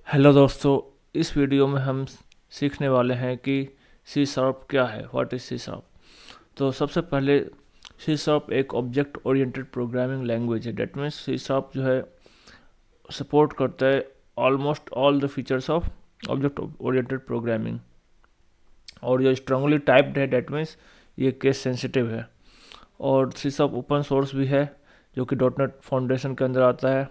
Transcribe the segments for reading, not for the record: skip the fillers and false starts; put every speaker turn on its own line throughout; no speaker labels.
Hello दोस्तों, इस video में हम सीखने वाले हैं कि सी शार्प क्या है। What is C sharp. तो सबसे पहले सी शार्प एक ऑब्जेक्ट ओरिएंटेड प्रोग्रामिंग लैंग्वेज है। डेट मीन्स सी शार्प जो है सपोर्ट करता है almost all the features of object oriented programming. और जो स्ट्रांगली टाइप्ड है, डेट मीन्स ये केस सेंसिटिव है। और सी शार्प ओपन सोर्स भी है, जो कि डॉट नेट फाउंडेशन के अंदर आता है।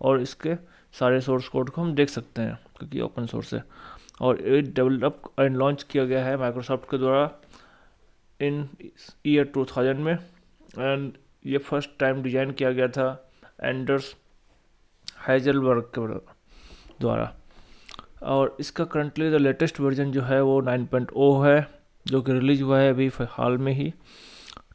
और इसके सारे सोर्स कोड को हम देख सकते हैं क्योंकि ओपन सोर्स है। और ये डेवलप एंड लॉन्च किया गया है माइक्रोसॉफ्ट के द्वारा इन ईयर 2000 में। एंड ये फर्स्ट टाइम डिजाइन किया गया था एंडर्स हाइजेलबर्ग के द्वारा। और इसका करंटली द लेटेस्ट वर्जन जो है वो 9.0 है, जो कि रिलीज हुआ है अभी हाल में ही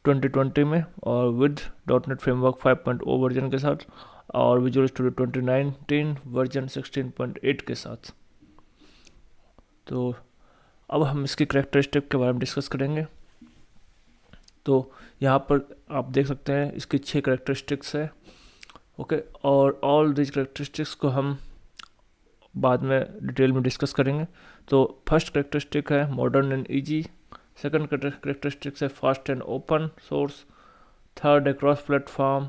2020 में, और with dot net framework 5.0 version के साथ, और विजुअल स्टूडियो 2019 वर्जन 16.8 के साथ। तो अब हम इसकी करेक्टरिस्टिक के बारे में डिस्कस करेंगे। तो यहाँ पर आप देख सकते हैं इसकी 6 करेक्टरिस्टिक्स है। ओके, और ऑल दिस करेक्टरिस्टिक्स को हम बाद में डिटेल में डिस्कस करेंगे। तो फर्स्ट करेक्टरिस्टिक है modern and easy. Second characteristics है fast and open source. Third है क्रॉस प्लेटफॉर्म।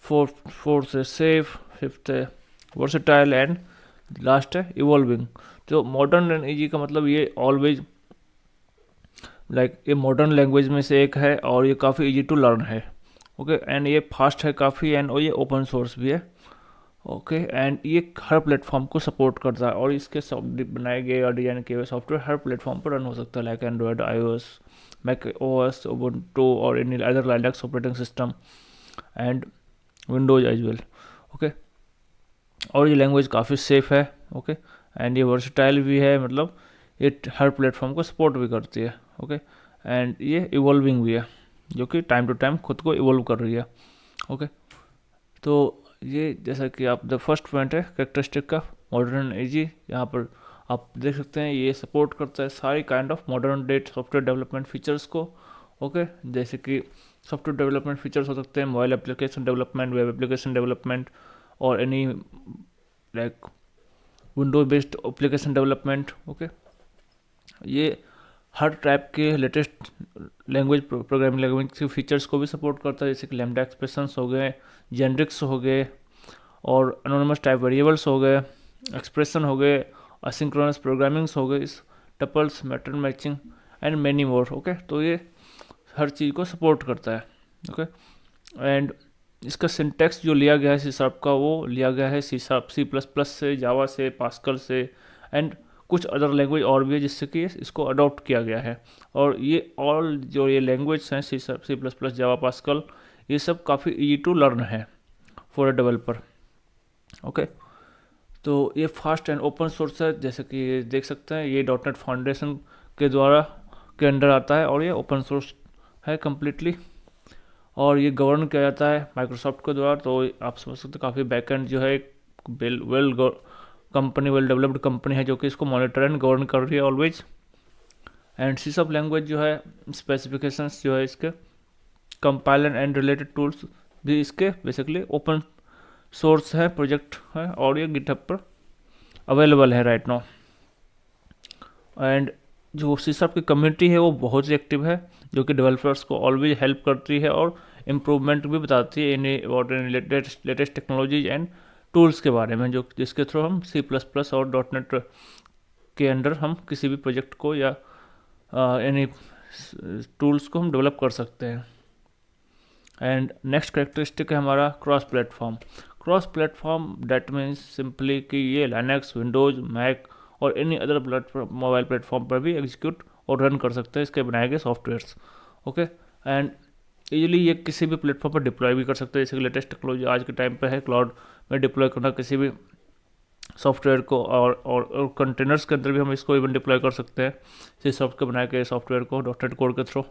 फोर्थ है सेफ। फिफ्थ है वर्सेटाइल। एंड लास्ट है इवॉल्विंग। तो मॉडर्न एंड ईजी का मतलब ये ऑलवेज ये मॉडर्न लैंग्वेज में से एक है, और ये काफ़ी इजी टू लर्न है। ओके, एंड ये फास्ट है काफ़ी, एंड और ये ओपन सोर्स भी है। ओके, एंड ये हर प्लेटफॉर्म को सपोर्ट करता है, और इसके बनाए गए और डिजाइन किए हुए सॉफ्टवेयर हर प्लेटफॉर्म पर रन हो सकता है, like Android, iOS, Mac OS, Ubuntu और any other Linux operating system and Windows as well. Okay, और ये लैंग्वेज काफ़ी सेफ है। ओके, एंड ये वर्सटाइल भी है, मतलब ये हर प्लेटफॉर्म को सपोर्ट भी करती है। ओके, एंड ये इवॉल्विंग भी है, जो कि टाइम टू टाइम खुद को इवॉल्व कर रही है। ओके, तो ये जैसा कि आप द फर्स्ट पॉइंट है करेक्टरिस्टिक का मॉडर्न एजी, यहाँ पर आप देख सकते हैं ये सपोर्ट करता है सारी kind of modern date software development features को। ओके, जैसे कि सॉफ्टवेयर डेवलपमेंट फीचर्स हो सकते हैं mobile application development, web application development, और any like window based application development. Okay, ये हर टाइप के लेटेस्ट लैंग्वेज प्रोग्रामिंग लैंग्वेज के फीचर्स को भी सपोर्ट करता है, जैसे कि लैम्डा एक्सप्रेशंस हो गए, जेनरिक्स हो गए, और एनोनिमस टाइप वेरिएबल्स हो गए, एक्सप्रेशन हो गए, असिंक्रोनस प्रोग्रामिंग्स हो गए, tuples, matrix matching and many more. Okay, तो ये हर चीज़ को सपोर्ट करता है। ओके, एंड इसका सिंटेक्स जो लिया गया है सी शार्प का, वो लिया गया है सी शार्प, C++ से, जावा से, पास्कल से, एंड कुछ अदर लैंग्वेज और भी है जिससे कि इसको अडॉप्ट किया गया है। और ये ऑल जो ये लैंग्वेज हैं C++, जावा, पास्कल, ये सब काफ़ी इजी टू लर्न है फॉर अ डेवलपर। ओके, तो ये फास्ट एंड ओपन सोर्स है, जैसे कि देख सकते हैं ये डॉट नेट फाउंडेशन के द्वारा के अंडर आता है, और ये ओपन सोर्स है कम्प्लीटली, और ये गवर्न किया जाता है माइक्रोसॉफ्ट के द्वारा। तो आप समझ सकते हैं काफ़ी बैकएंड जो है well company, well developed company है, जो कि इसको मॉनिटर एंड गवर्न कर रही है ऑलवेज। एंड सी सब लैंग्वेज जो है स्पेसिफिकेशंस जो है इसके कंपाइलर एंड रिलेटेड टूल्स भी इसके बेसिकली ओपन सोर्स है, प्रोजेक्ट है, और ये गिटहब पर अवेलेबल है राइट नाउ। एंड जो सी शार्प की कम्युनिटी है वो बहुत ही एक्टिव है, जो कि डेवलपर्स को ऑलवेज हेल्प करती है और इम्प्रूवमेंट भी बताती है in about latest technologies and tools के बारे में, जो जिसके थ्रू हम C++ और डॉट नेट के अंडर हम किसी भी प्रोजेक्ट को या एनी टूल्स को हम डेवलप कर सकते हैं। एंड नेक्स्ट करेक्टरिस्टिक है हमारा cross platform. Cross platform that means simply कि ये लाइनक्स, विंडोज, मैक और any other platform, mobile platform पर भी एग्जीक्यूट और रन कर सकते हैं इसके बनाए गए सॉफ्टवेयर्स। ओके, एंड ईजिली ये किसी भी प्लेटफॉर्म पर डिप्लॉय भी कर सकते हैं, जैसे कि लेटेस्ट टेक्नोलॉजी आज के टाइम पे है क्लाउड में डिप्लॉय करना किसी भी सॉफ्टवेयर को, और कंटेनर्स के अंदर भी हम इसको इवन डिप्लॉय कर सकते हैं सी शार्प के बनाए गए software co dot net code के थ्रू।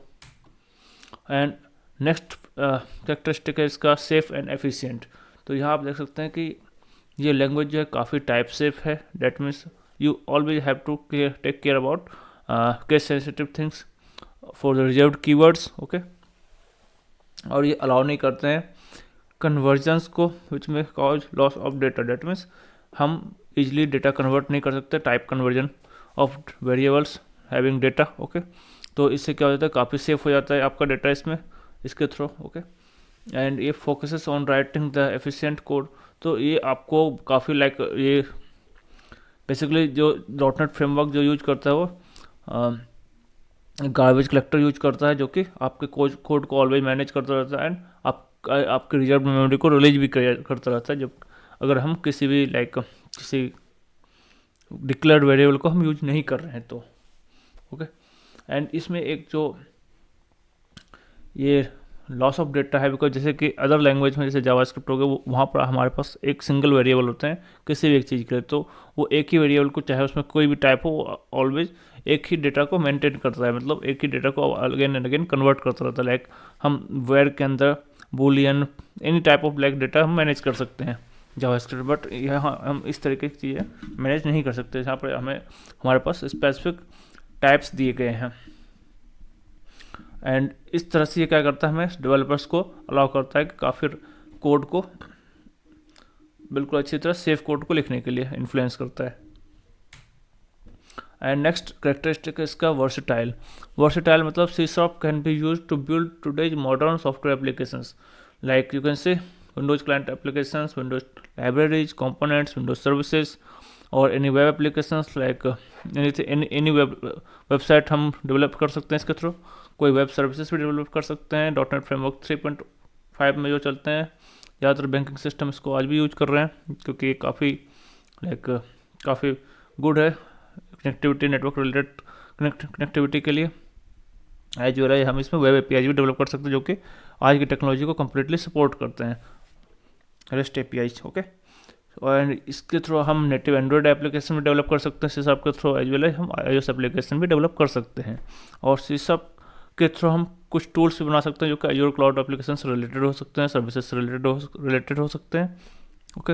एंड नेक्स्ट कैरेक्टरिस्टिक है इसका सेफ एंड एफिशिएंट। तो यहाँ आप देख सकते हैं कि ये लैंग्वेज जो है काफ़ी टाइप सेफ है, that means you always have to take care about case sensitive things for the reserved keywords. Okay, और ये अलाउ नहीं करते हैं कन्वर्जन्स को विच में cause loss of data, that means हम इजीली डेटा कन्वर्ट नहीं कर सकते, type conversion of variables having data. Okay, तो इससे क्या हो जाता है, काफ़ी सेफ हो जाता है आपका डेटा इसमें, इसके थ्रू। ओके, एंड ये focuses on writing the efficient code. तो ये आपको काफ़ी लाइक ये बेसिकली जो डॉटनेट फ्रेमवर्क जो यूज करता है वो गार्बेज कलेक्टर यूज करता है, जो कि आपके कोड को ऑलवेज मैनेज करता रहता है एंड आपके रिजर्व मेमोरी को रिलीज भी करता रहता है, जब अगर हम किसी भी लाइक किसी डिक्लेयर्ड वेरिएबल को हम यूज नहीं कर रहे हैं तो। ओके, एंड इसमें एक जो ये लॉस ऑफ डेटा है, बिकॉज जैसे कि अदर लैंग्वेज में जैसे जावास्क्रिप्ट हो गया, वहाँ पर हमारे पास एक सिंगल वेरिएबल होते हैं किसी भी एक चीज़ के लिए, तो वो एक ही वेरिएबल को चाहे उसमें कोई भी टाइप हो ऑलवेज एक ही डेटा को मेंटेन करता है, मतलब एक ही डेटा को अगेन एंड अगेन कन्वर्ट करता रहता है। लाइक हम वेयर के अंदर Boolean any type of like data हम मैनेज कर सकते हैं जावास्क्रिप्ट, बट यहाँ हम इस तरीके की चीज़ें मैनेज नहीं कर सकते, जहाँ पर हमें हमारे पास स्पेसिफिक टाइप्स दिए गए हैं। एंड इस तरह से ये क्या करता है, हमें डेवलपर्स को अलाउ करता है कि काफ़ी कोड को बिल्कुल अच्छी तरह सेफ कोड को लिखने के लिए इन्फ्लुएंस करता है। एंड नेक्स्ट करेक्टरिस्टिक है इसका वर्सेटाइल। वर्सेटाइल मतलब C# can be use to build today's modern software applications, like you can say Windows client applications, Windows libraries, components, Windows services, और any web applications like any website हम develop कर सकते हैं इसके through. कोई web services भी develop कर सकते हैं। डॉटनेट फ्रेमवर्क 3.5 में जो चलते हैं, ज़्यादातर बैंकिंग सिस्टम इसको आज भी यूज कर रहे हैं, क्योंकि ये काफ़ी गुड है कनेक्टिविटी, नेटवर्क रिलेटेड कनेक्टिविटी के लिए। एज वेल एज हम इसमें वेब APIs भी डेवलप कर सकते हैं, जो कि आज की टेक्नोलॉजी को कम्प्लीटली सपोर्ट करते हैं, REST APIs। ओके, और इसके थ्रू हम नेटिव एंड्रॉयड एप्लीकेशन भी डेवलप कर सकते हैं C# के थ्रू, एज वेल एज हम iOS एप्लीकेशन भी डेवलप कर सकते हैं। और C# के थ्रू हम कुछ टूल्स भी बना सकते हैं, जो कि Azure क्लाउड एप्लीकेशन से रिलेटेड हो सकते हैं, सर्विसेज से रिलेटेड हो सकते हैं। ओके,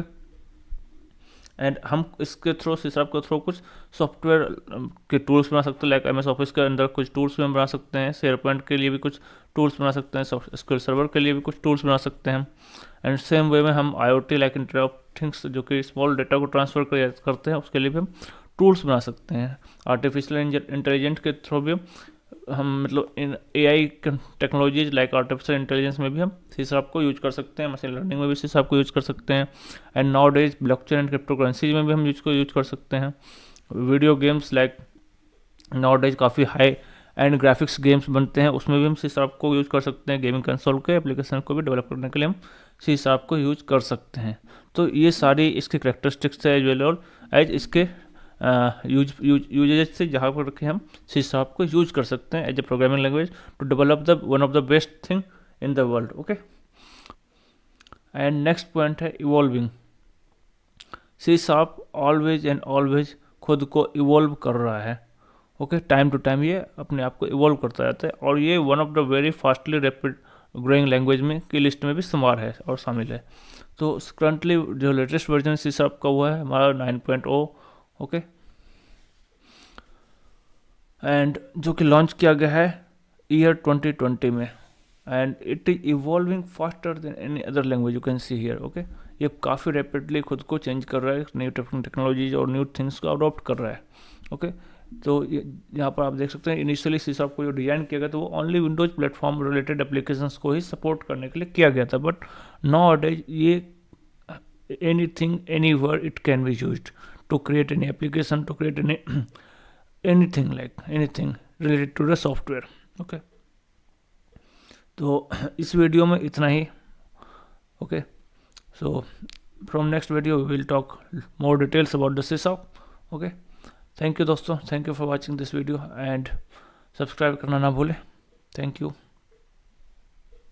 एंड हम इसके थ्रू C# के थ्रू कुछ सॉफ्टवेयर के टूल्स बना सकते हैं, लाइक MS ऑफिस के अंदर कुछ टूल्स में बना सकते हैं, SharePoint के लिए भी कुछ टूल्स बना सकते हैं, SQL सर्वर के लिए भी कुछ टूल्स बना सकते हैं। एंड सेम वे में हम IoT like internet of things, जो कि स्मॉल डेटा को ट्रांसफर करते हैं, उसके लिए भी हम टूल्स बना सकते हैं। आर्टिफिशियल इंटेलिजेंस के थ्रू भी हम मतलब इन AI technologies like artificial intelligence में भी हम C# को यूज कर सकते हैं, मशीन लर्निंग में भी C# को यूज कर सकते हैं। And now days blockchain and crypto currencies में भी हम इसको यूज कर सकते हैं। Video games like now days काफ़ी हाई एंड ग्राफिक्स गेम्स बनते हैं, उसमें भी हम C# को यूज कर सकते हैं। गेमिंग कंसोल के एप्लीकेशन को भी डेवलप करने के लिए हम C# को यूज कर सकते हैं। तो ये सारी इसके करेक्टरिस्टिक्स है, एज वेल एज इसके यूजेज से, जहाँ पर कि हम C# को यूज कर सकते हैं as a programming language to develop one of the best thing in the world. Okay, and next point है evolving. C# always and always खुद को इवॉल्व कर रहा है। ओके, टाइम टू टाइम ये अपने आप को इवॉल्व करता रहता है, और ये one of the very fastly rapid growing language में की लिस्ट में भी शुमार है और शामिल है। तो करंटली जो लेटेस्ट वर्जन C# का हुआ है हमारा 9.0। ओके, एंड जो कि लॉन्च किया गया है ईयर 2020 में, and it is evolving faster than any other language you can see here. Okay, ये काफ़ी रैपिडली खुद को चेंज कर रहा है, न्यू टेक्नोलॉजीज और न्यू थिंग्स को अडॉप्ट कर रहा है। ओके, तो यहाँ पर आप देख सकते हैं इनिशियली C# को जो डिज़ाइन किया गया था वो only Windows platform related applications को ही सपोर्ट करने के लिए किया गया था, बट नाउ डेज ये anything anywhere it can be used to create any application, to create anything like anything related to the software. Okay, तो इस वीडियो में इतना ही। Okay, so from next video we will talk more details about the C#. Okay, thank you दोस्तों, thank you for watching this video and subscribe करना ना भूलें। Thank you.